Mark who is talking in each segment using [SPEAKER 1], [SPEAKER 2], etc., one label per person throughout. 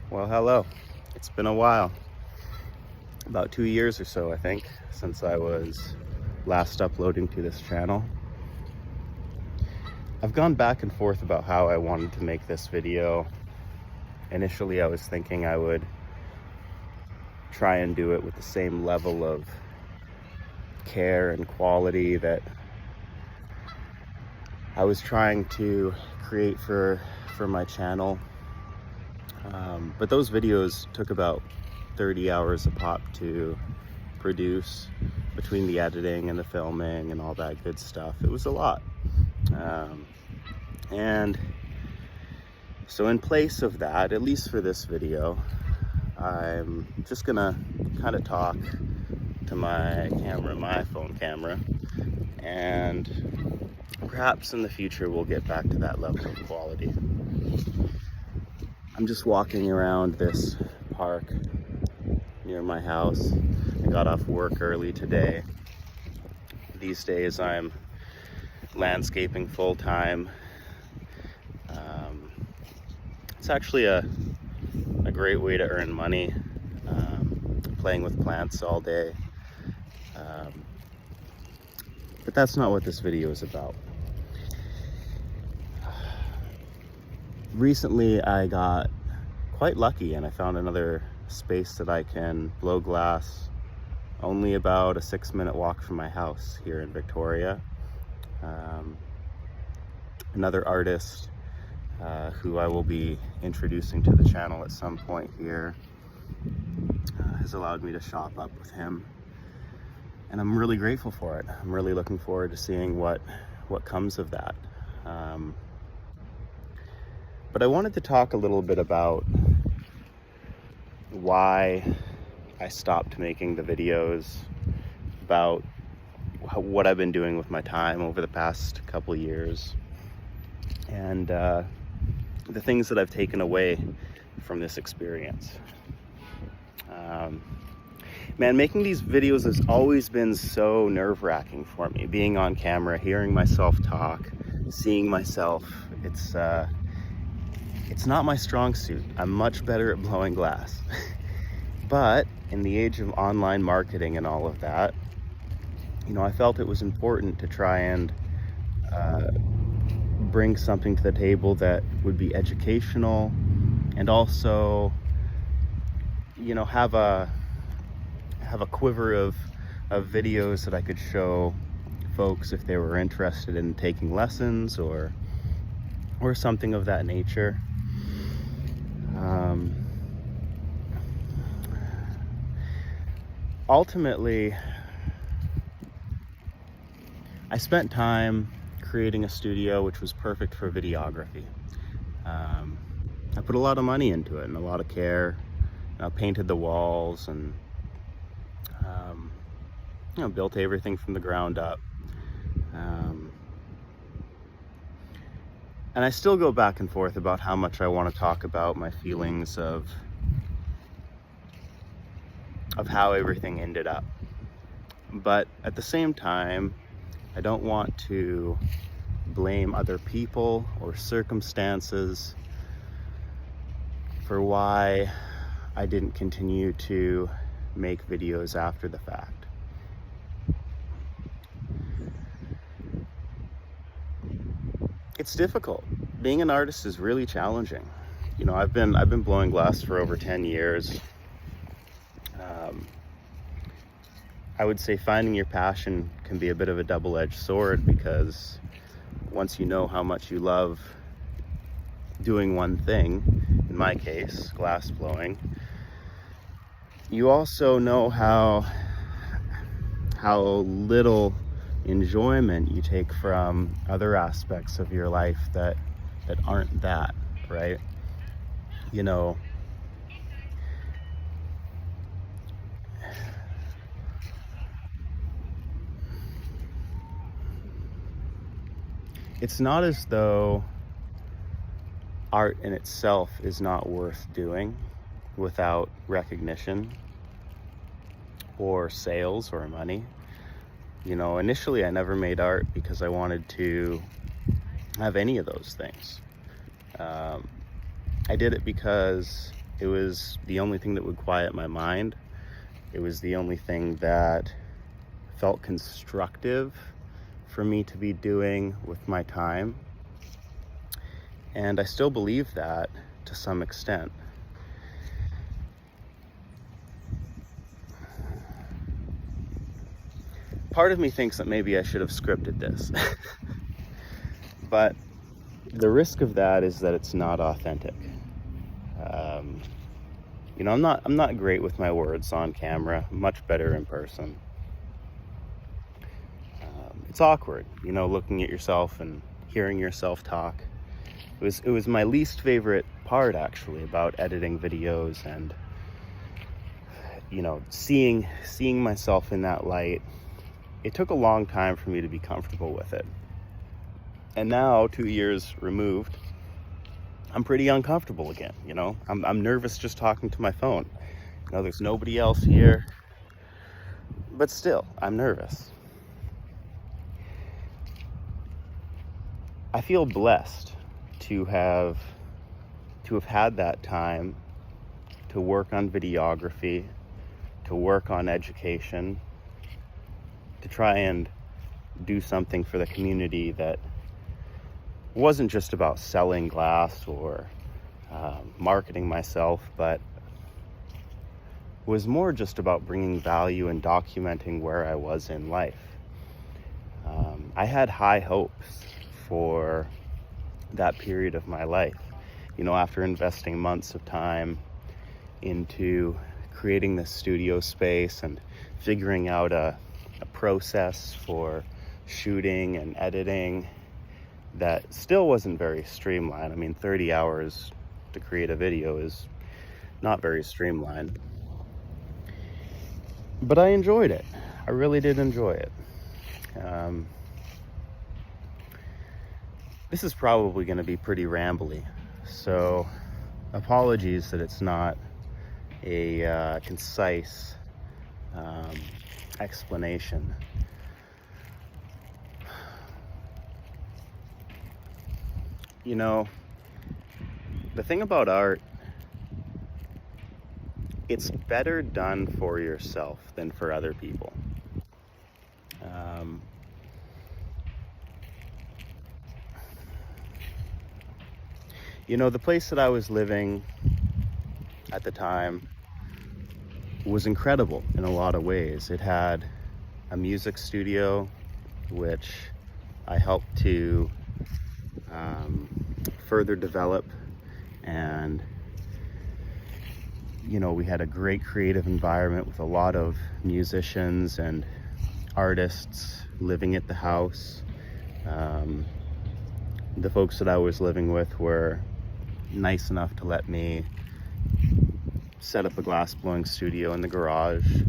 [SPEAKER 1] Well, hello. It's been a while, about 2 years or so, I think, since I was last uploading to this channel. I've gone back and forth about how I wanted to make this video. Initially, I was thinking I would try and do it with the same level of care and quality that I was trying to create for my channel. But those videos took about 30 hours a pop to produce, between the editing and the filming and all that good stuff. It was a lot. And so in place of that, at least for this video, I'm just gonna kind of talk to my camera, my phone camera, and perhaps in the future we'll get back to that level of quality. I'm just walking around this park near my house. I got off work early today. These days I'm landscaping full-time. It's actually a great way to earn money, playing with plants all day. But that's not what this video is about. Recently I got quite lucky and I found another space that I can blow glass only about a 6-minute walk from my house here in Victoria. Another artist who I will be introducing to the channel at some point here has allowed me to shop up with him, and I'm really grateful for it. I'm really looking forward to seeing what comes of that. But I wanted to talk a little bit about why I stopped making the videos, about what I've been doing with my time over the past couple years, and the things that I've taken away from this experience. Man, making these videos has always been so nerve-wracking for me. Being on camera, hearing myself talk, seeing myself, it's not my strong suit. I'm much better at blowing glass. But in the age of online marketing and all of that, I felt it was important to try and bring something to the table that would be educational, and also, have a quiver of videos that I could show folks if they were interested in taking lessons or something of that nature. Ultimately, I spent time creating a studio which was perfect for videography. I put a lot of money into it and a lot of care. I painted the walls and built everything from the ground up. And I still go back and forth about how much I want to talk about my feelings of how everything ended up. But at the same time, I don't want to blame other people or circumstances for why I didn't continue to make videos after the fact. It's difficult. Being an artist is really challenging. I've been blowing glass for over 10 years. I would say finding your passion can be a bit of a double-edged sword, because once you know how much you love doing one thing, in my case, glass blowing, you also know how little enjoyment you take from other aspects of your life that aren't that, right? It's not as though art in itself is not worth doing without recognition or sales or money. Initially I never made art because I wanted to have any of those things. I did it because It was the only thing that would quiet my mind. It was the only thing that felt constructive for me to be doing with my time. And I still believe that to some extent. Part of me thinks that maybe I should have scripted this. But the risk of that is that it's not authentic. I'm not great with my words on camera, much better in person. It's awkward, looking at yourself and hearing yourself talk. It was my least favorite part, actually, about editing videos and, seeing myself in that light. It took a long time for me to be comfortable with it. And now, 2 years removed, I'm pretty uncomfortable again, I'm nervous just talking to my phone. There's nobody else here, but still, I'm nervous. I feel blessed to have had that time to work on videography, to work on education, to try and do something for the community that wasn't just about selling glass or marketing myself, but was more just about bringing value and documenting where I was in life. I had high hopes for that period of my life. After investing months of time into creating this studio space and figuring out a process for shooting and editing that still wasn't very streamlined. 30 hours to create a video is not very streamlined. But I enjoyed it. I really did enjoy it. This is probably going to be pretty rambly, so apologies that it's not a concise explanation. The thing about art, it's better done for yourself than for other people. The place that I was living at the time was incredible in a lot of ways. It had a music studio, which I helped to further develop, and we had a great creative environment with a lot of musicians and artists living at the house. The folks that I was living with were nice enough to let me set up a glass blowing studio in the garage,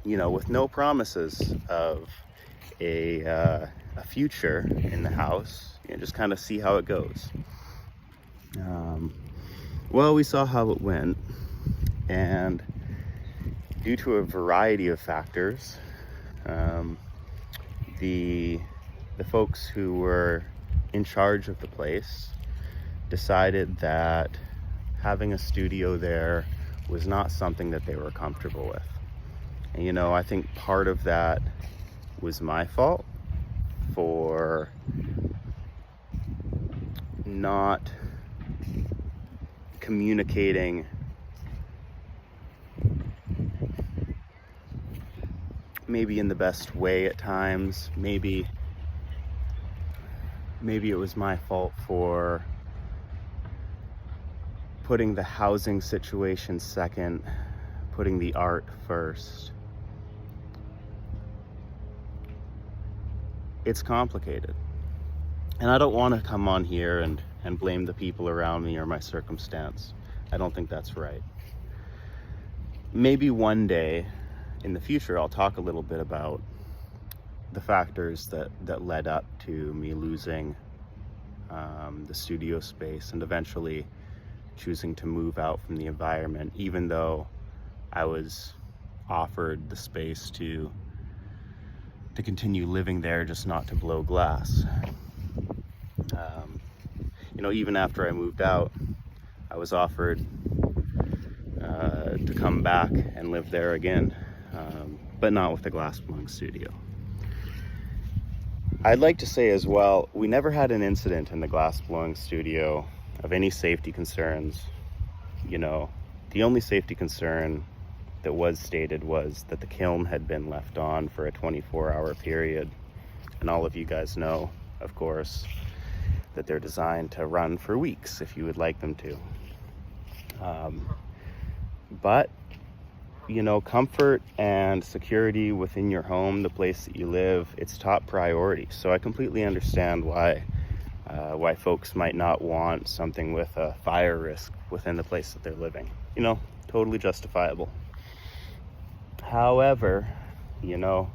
[SPEAKER 1] with no promises of a future in the house. Just kind of see how it goes. Well, we saw how it went, and due to a variety of factors, the folks who were in charge of the place decided that having a studio there was not something that they were comfortable with. And I think part of that was my fault for not communicating maybe in the best way at times. Maybe it was my fault for putting the housing situation second, putting the art first. It's complicated. And I don't want to come on here and blame the people around me or my circumstance. I don't think that's right. Maybe one day in the future I'll talk a little bit about the factors that led up to me losing the studio space and eventually choosing to move out from the environment, even though I was offered the space to continue living there, just not to blow glass. Even after I moved out, I was offered to come back and live there again, but not with the glass blowing studio. I'd like to say as well, we never had an incident in the glass blowing studio of any safety concerns. You know, the only safety concern that was stated was that the kiln had been left on for a 24-hour period. And all of you guys know, of course, that they're designed to run for weeks if you would like them to. But, you know, comfort and security within your home, the place that you live, it's top priority. So I completely understand why folks might not want something with a fire risk within the place that they're living. You know, totally justifiable. However, you know,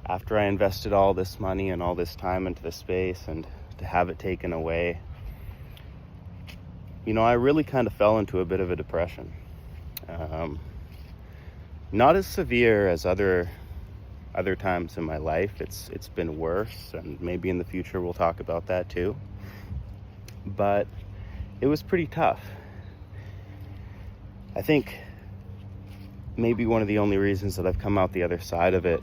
[SPEAKER 1] after I invested all this money and all this time into the space, and to have it taken away, you know, I really kind of fell into a bit of a depression. Not as severe as other times in my life. It's been worse, and maybe in the future we'll talk about that too. But it was pretty tough. I think maybe one of the only reasons that I've come out the other side of it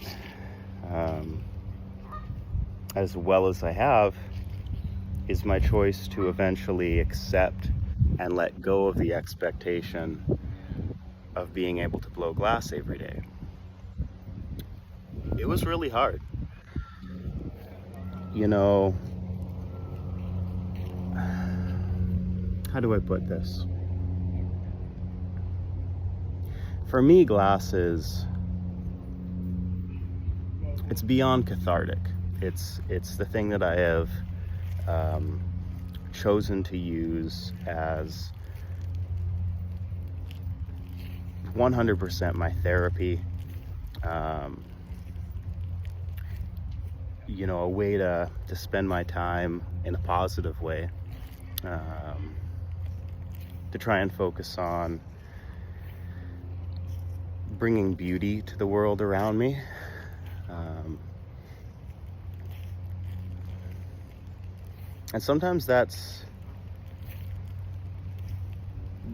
[SPEAKER 1] as well as I have is my choice to eventually accept and let go of the expectation of being able to blow glass every day. It was really hard. You know, how do I put this? For me, glass is, it's beyond cathartic. It's the thing that I have chosen to use as 100% my therapy. You know, a way to spend my time in a positive way, to try and focus on bringing beauty to the world around me. And sometimes that's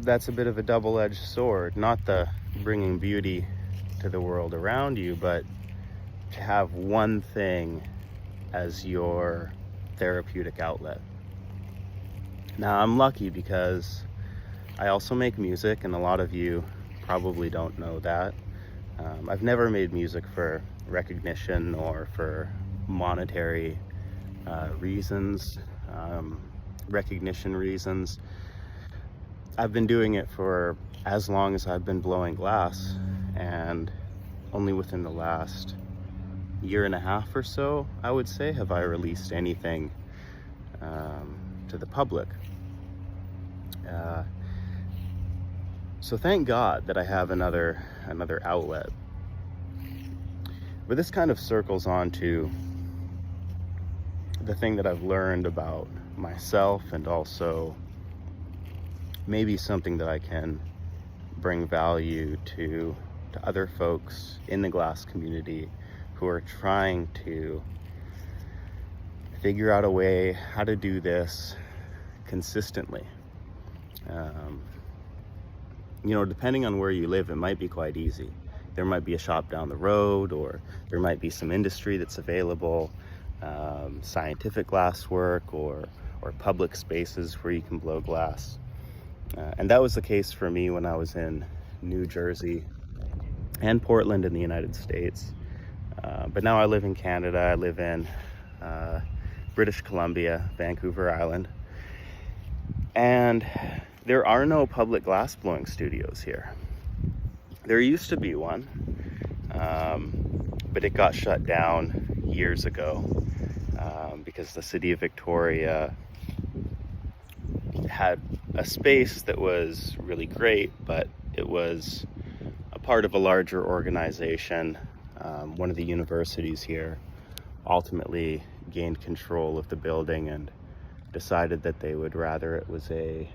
[SPEAKER 1] a bit of a double-edged sword. Not the bringing beauty to the world around you, but to have one thing as your therapeutic outlet. Now, I'm lucky because I also make music, and a lot of you probably don't know that. I've never made music for recognition or for monetary reasons, recognition reasons. I've been doing it for as long as I've been blowing glass, and only within the last year and a half or so, I would say, have I released anything to the public. So thank God that I have another outlet. But this kind of circles on to the thing that I've learned about myself, and also maybe something that I can bring value to other folks in the glass community who are trying to figure out a way how to do this consistently. You know, depending on where you live, it might be quite easy. There might be a shop down the road, or there might be some industry that's available, scientific glass work, or public spaces where you can blow glass. And that was the case for me when I was in New Jersey and Portland in the United States. But now I live in Canada. I live in British Columbia, Vancouver Island. And there are no public glass blowing studios here. There used to be one, but it got shut down years ago because the city of Victoria had a space that was really great, but it was a part of a larger organization. One of the universities here ultimately gained control of the building and decided that they would rather it was like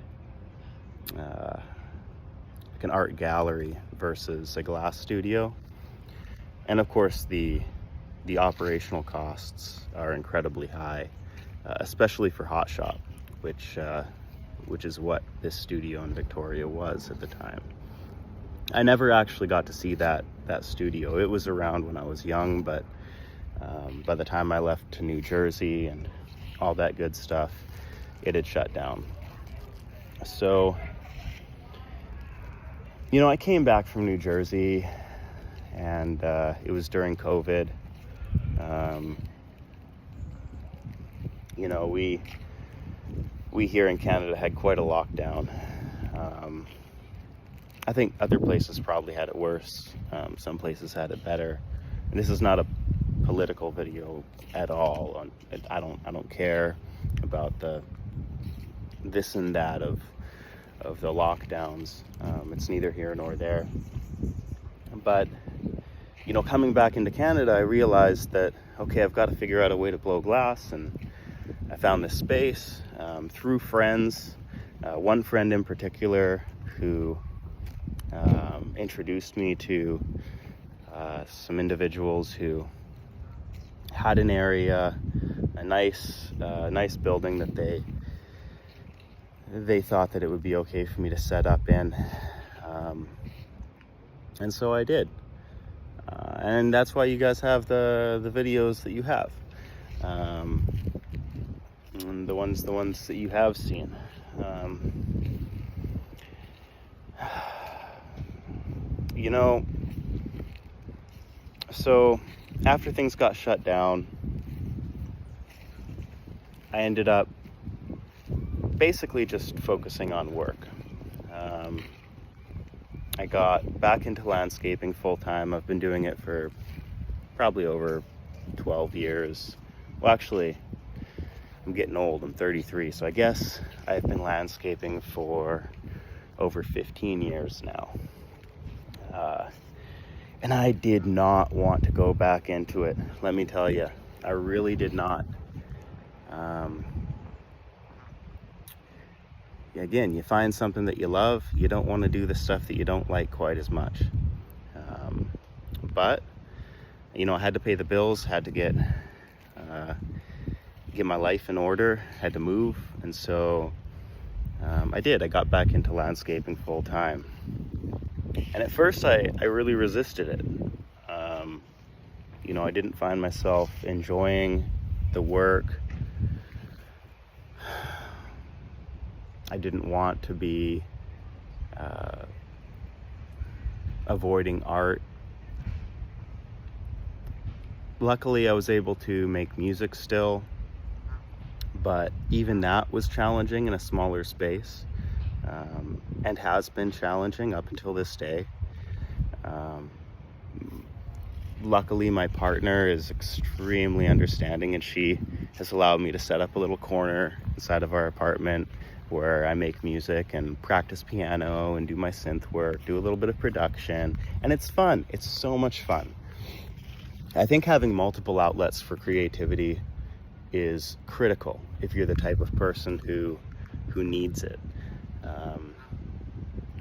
[SPEAKER 1] an art gallery versus a glass studio. And of course the operational costs are incredibly high, especially for Hot Shop, which which is what this studio in Victoria was at the time. I never actually got to see that studio. It was around when I was young, but by the time I left to New Jersey and all that good stuff, it had shut down. So, you know, I came back from New Jersey, and it was during COVID. You know, we here in Canada had quite a lockdown. I think other places probably had it worse. Some places had it better. And this is not a political video at all. I don't care about this and that of the lockdowns. It's neither here nor there. But, you know, coming back into Canada, I realized that, okay, I've got to figure out a way to blow glass, and I found this space through friends. One friend in particular who introduced me to some individuals who had an area, a nice building that they thought that it would be okay for me to set up in, and so I did, and that's why you guys have the videos that you have, and the ones that you have seen. You know, so after things got shut down, I ended up basically just focusing on work. I got back into landscaping full time. I've been doing it for probably over 12 years. Well, actually, I'm getting old. I'm 33, so I guess I've been landscaping for over 15 years now. And I did not want to go back into it. Let me tell you, I really did not. Again, you find something that you love, you don't want to do the stuff that you don't like quite as much. But, you know, I had to pay the bills, had to get my life in order, had to move, and so I did. I got back into landscaping full time. And at first I really resisted it. You know, I didn't find myself enjoying the work. I didn't want to be avoiding art. Luckily, I was able to make music still, but even that was challenging in a smaller space, and has been challenging up until this day. Luckily, my partner is extremely understanding, and she has allowed me to set up a little corner inside of our apartment where I make music and practice piano and do my synth work, do a little bit of production, and it's fun. It's so much fun. I think having multiple outlets for creativity is critical if you're the type of person who needs it.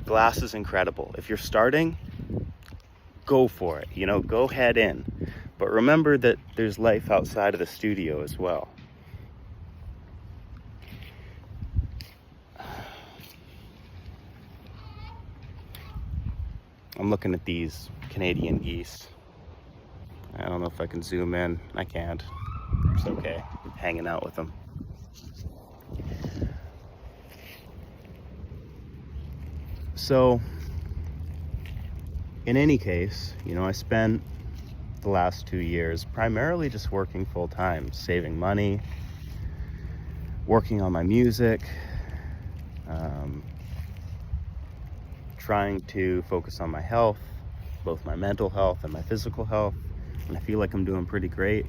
[SPEAKER 1] Glass is incredible. If you're starting, go for it, you know, go head in. But remember that there's life outside of the studio as well. I'm looking at these Canadian geese. I don't know if I can zoom in. I can't. It's okay. I'm hanging out with them. So, in any case, you know, I spent the last 2 years primarily just working full time, saving money, working on my music, trying to focus on my health, both my mental health and my physical health, and I feel like I'm doing pretty great.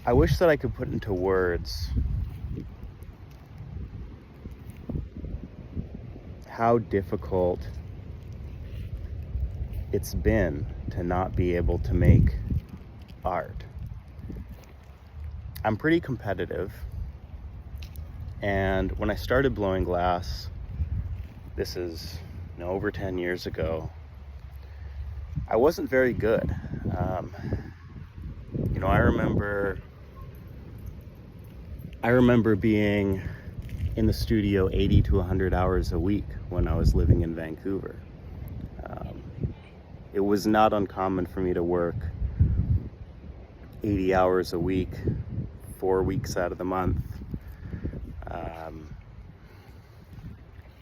[SPEAKER 1] I wish that I could put into words how difficult it's been to not be able to make art. I'm pretty competitive, and when I started blowing glass, this is over 10 years ago, I wasn't very good. I remember being in the studio 80 to 100 hours a week when I was living in Vancouver. It was not uncommon for me to work 80 hours a week, 4 weeks out of the month.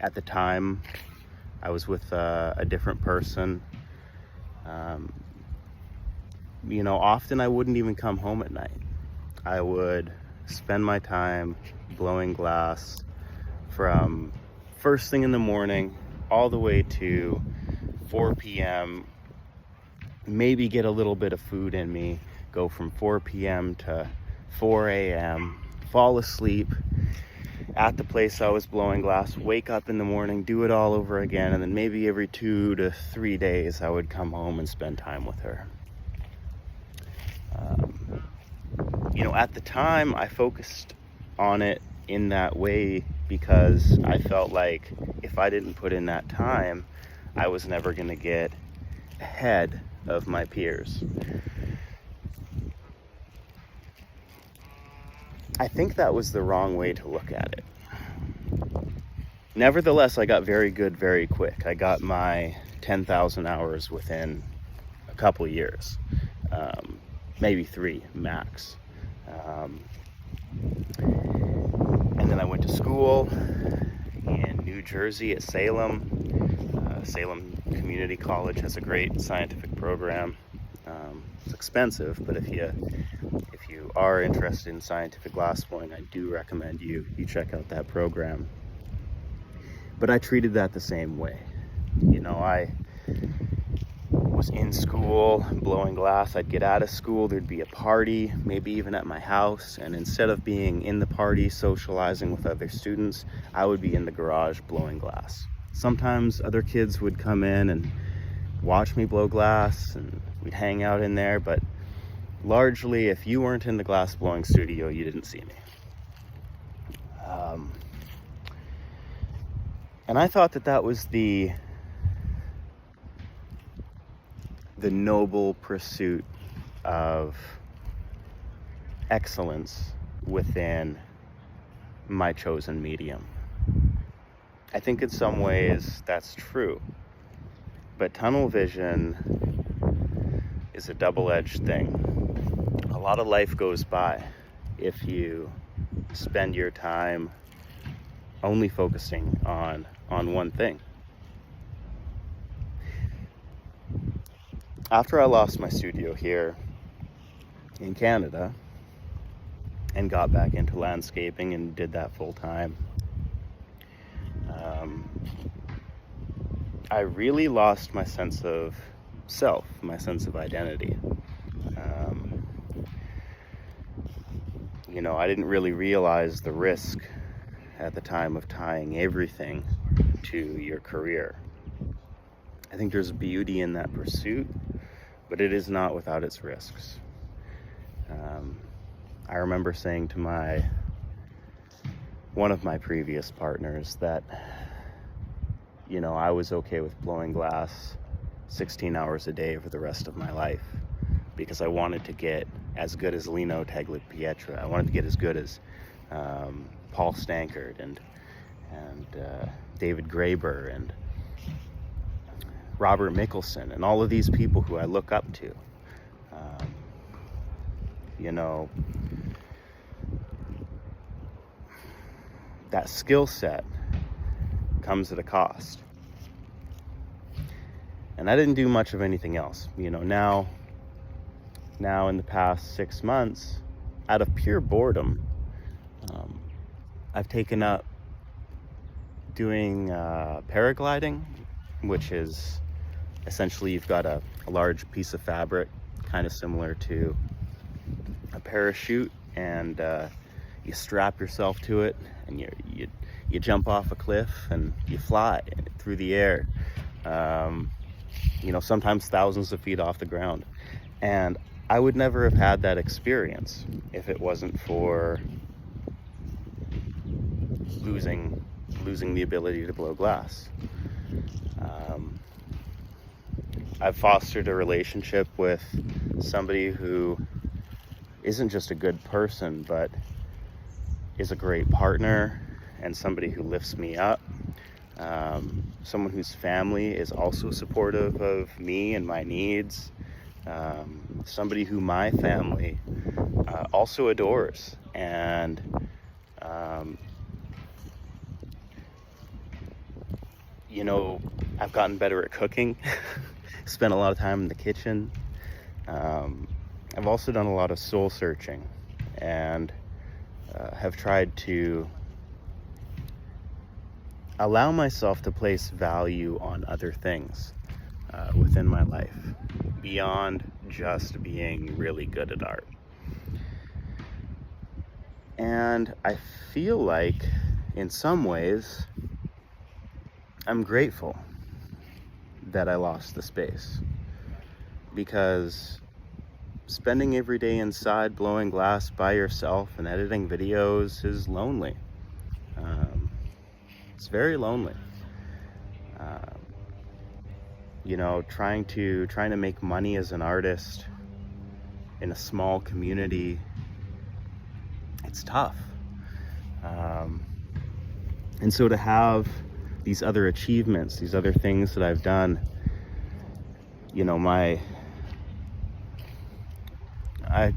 [SPEAKER 1] At the time, I was with a different person. Often I wouldn't even come home at night. I would spend my time blowing glass from first thing in the morning all the way to 4 p.m. Maybe get a little bit of food in me, go from 4 p.m. to 4 a.m., fall asleep at the place I was blowing glass, wake up in the morning, do it all over again, and then maybe every 2 to 3 days I would come home and spend time with her. At the time, I focused on it in that way because I felt like if I didn't put in that time, I was never going to get ahead of my peers. I think that was the wrong way to look at it. Nevertheless, I got very good very quick. I got my 10,000 hours within a couple years, maybe 3 max. And then I went to school in New Jersey at Salem. Salem Community College has a great scientific program. It's expensive, but if you are interested in scientific glassblowing, I do recommend you check out that program. But I treated that the same way. I was in school blowing glass. I'd get out of school, there'd be a party, maybe even at my house, and instead of being in the party socializing with other students, I would be in the garage blowing glass. Sometimes other kids would come in and watch me blow glass, and we'd hang out in there, but largely, if you weren't in the glass blowing studio, you didn't see me. And I thought that was the noble pursuit of excellence within my chosen medium. I think in some ways that's true, but tunnel vision is a double-edged thing. A lot of life goes by if you spend your time only focusing on one thing. After I lost my studio here in Canada and got back into landscaping and did that full time, I really lost my sense of self, my sense of identity. I didn't really realize the risk at the time of tying everything to your career. I think there's beauty in that pursuit, but it is not without its risks. I remember saying to one of my previous partners that, I was okay with blowing glass 16 hours a day for the rest of my life because I wanted to get as good as Lino Tagliapietra. I wanted to get as good as Paul Stankard and David Graeber and Robert Mickelson and all of these people who I look up to. That skill set comes at a cost. And I didn't do much of anything else. Now in the past 6 months, out of pure boredom, I've taken up doing paragliding, which is essentially you've got a large piece of fabric, kind of similar to a parachute, and you strap yourself to it, and you jump off a cliff and you fly through the air, sometimes thousands of feet off the ground. And I would never have had that experience if it wasn't for losing the ability to blow glass. I've fostered a relationship with somebody who isn't just a good person, but is a great partner and somebody who lifts me up. Someone whose family is also supportive of me and my needs. Somebody who my family also adores. And you know, I've gotten better at cooking. Spent a lot of time in the kitchen. I've also done a lot of soul searching and have tried to allow myself to place value on other things within my life beyond just being really good at art. And I feel like in some ways I'm grateful that I lost the space, because spending every day inside blowing glass by yourself and editing videos is lonely. It's very lonely. You know, trying to make money as an artist in a small community, it's tough. And so to have these other achievements, these other things that I've done, you know, I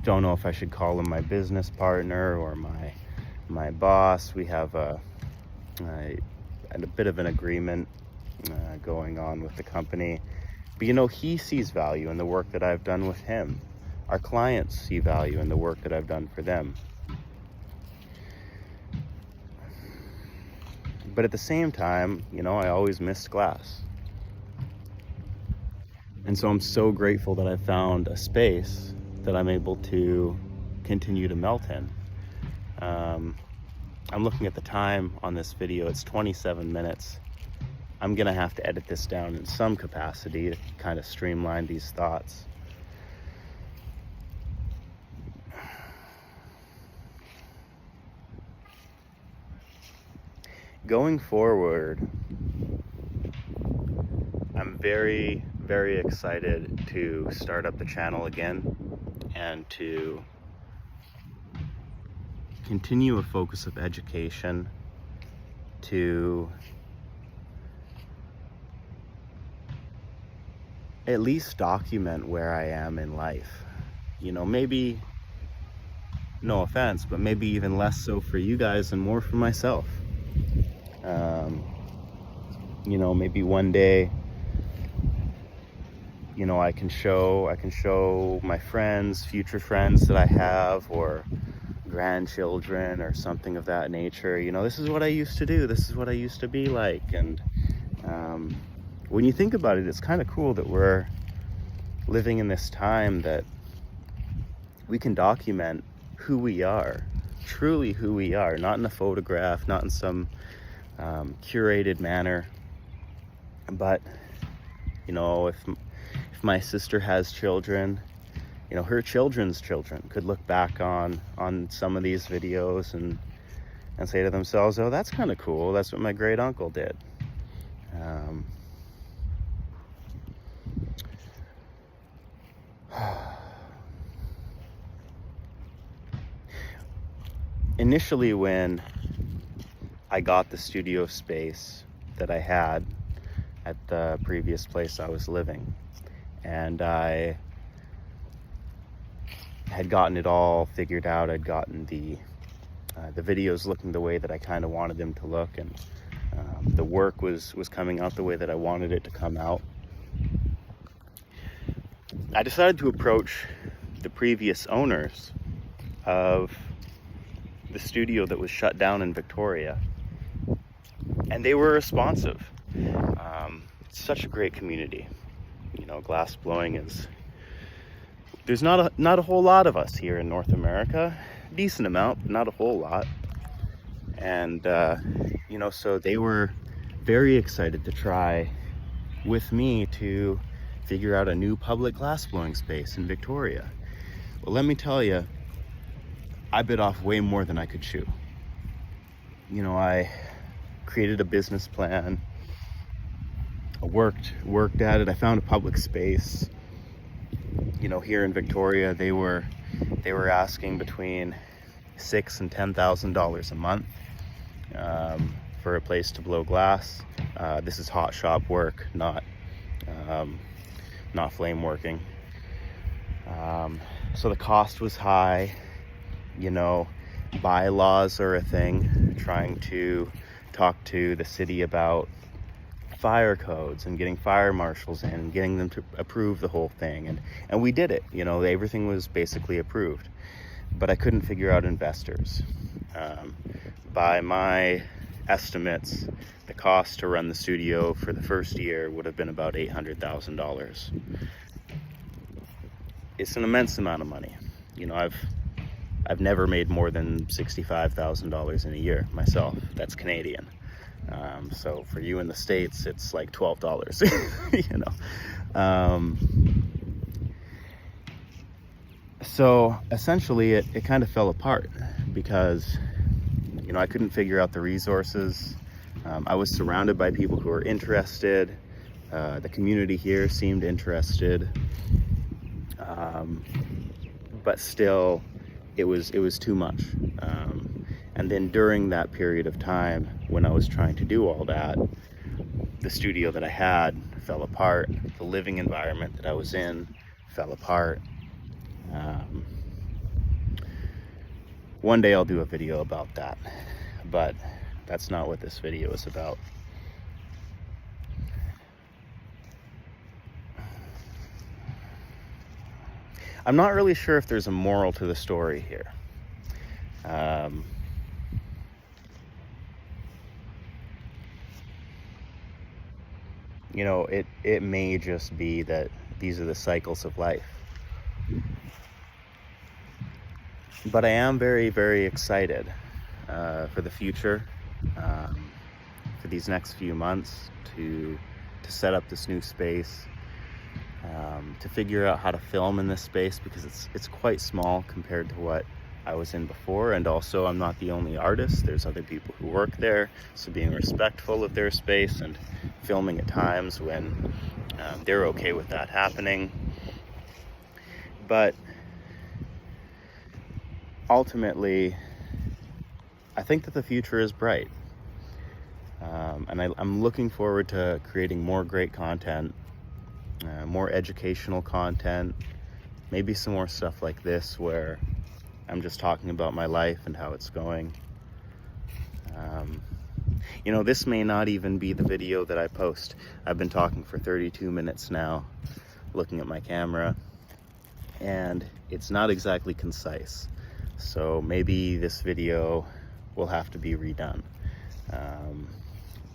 [SPEAKER 1] don't know if I should call him my business partner or my boss. We have a bit of an agreement going on with the company. But you know, he sees value in the work that I've done with him. Our clients see value in the work that I've done for them. But at the same time, you know, I always missed glass. And so I'm so grateful that I found a space that I'm able to continue to melt in. I'm looking at the time on this video, it's 27 minutes. I'm gonna have to edit this down in some capacity to kind of streamline these thoughts. Going forward, I'm very, very excited to start up the channel again and to continue a focus of education, to at least document where I am in life. You know, maybe, no offense, but maybe even less so for you guys and more for myself. You know, maybe one day, you know, I can show my friends, future friends that I have, or grandchildren or something of that nature. You know, this is what I used to do. This is what I used to be like. And when you think about it, it's kind of cool that we're living in this time that we can document who we are, truly who we are, not in a photograph, not in some curated manner. But, you know, if my sister has children, you know, her children's children could look back on some of these videos and say to themselves, oh, that's kind of cool. That's what my great uncle did. Initially, when I got the studio space that I had at the previous place I was living, and I had gotten it all figured out, I'd gotten the videos looking the way that I kind of wanted them to look, and the work was coming out the way that I wanted it to come out. I decided to approach the previous owners of the studio that was shut down in Victoria, and they were responsive. It's such a great community. You know, glass blowing is, there's not a whole lot of us here in North America. Decent amount, but not a whole lot. And you know, so they were very excited to try with me to figure out a new public glass blowing space in Victoria. Well, let me tell you, I bit off way more than I could chew. You know, I created a business plan. worked at it. I found a public space, you know, here in Victoria. They were asking between $6,000 and $10,000 a month for a place to blow glass. This is hot shop work, not flame working. So the cost was high. You know, bylaws are a thing. Trying to talk to the city about fire codes and getting fire marshals in and getting them to approve the whole thing, and we did it. You know, everything was basically approved, but I couldn't figure out investors. By my estimates, the cost to run the studio for the first year would have been about $800,000. It's an immense amount of money. You know, I've never made more than $65,000 in a year myself. That's Canadian. So for you in the States, it's like $12, you know. So essentially it kind of fell apart because, you know, I couldn't figure out the resources. I was surrounded by people who were interested. The community here seemed interested. But still, it was too much. And then during that period of time when I was trying to do all that, the studio that I had fell apart. The living environment that I was in fell apart. One day I'll do a video about that, but that's not what this video is about. I'm not really sure if there's a moral to the story here. You know, it may just be that these are the cycles of life. But I am very, very excited for the future, for these next few months to set up this new space, to figure out how to film in this space, because it's quite small compared to what I was in before. And also, I'm not the only artist. There's other people who work there, so being respectful of their space and filming at times when they're okay with that happening. But ultimately, I think that the future is bright, and I'm looking forward to creating more great content, more educational content, maybe some more stuff like this where I'm just talking about my life and how it's going. You know, this may not even be the video that I post. I've been talking for 32 minutes now, looking at my camera, and it's not exactly concise. So maybe this video will have to be redone.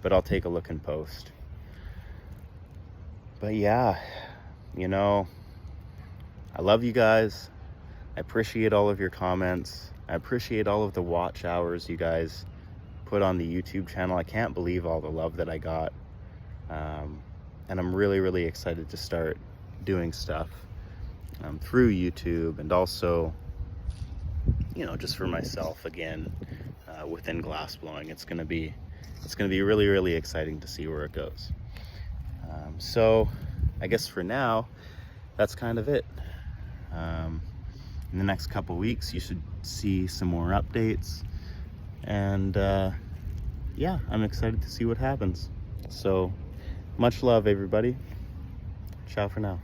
[SPEAKER 1] But I'll take a look in post. But yeah, you know, I love you guys. I appreciate all of your comments. I appreciate all of the watch hours you guys put on the YouTube channel. I can't believe all the love that I got. And I'm really, really excited to start doing stuff through YouTube, and also, you know, just for myself again, within glassblowing. It's gonna be really, really exciting to see where it goes. So I guess for now, that's kind of it. In the next couple weeks, you should see some more updates, and yeah, I'm excited to see what happens. So much love, everybody. Ciao for now.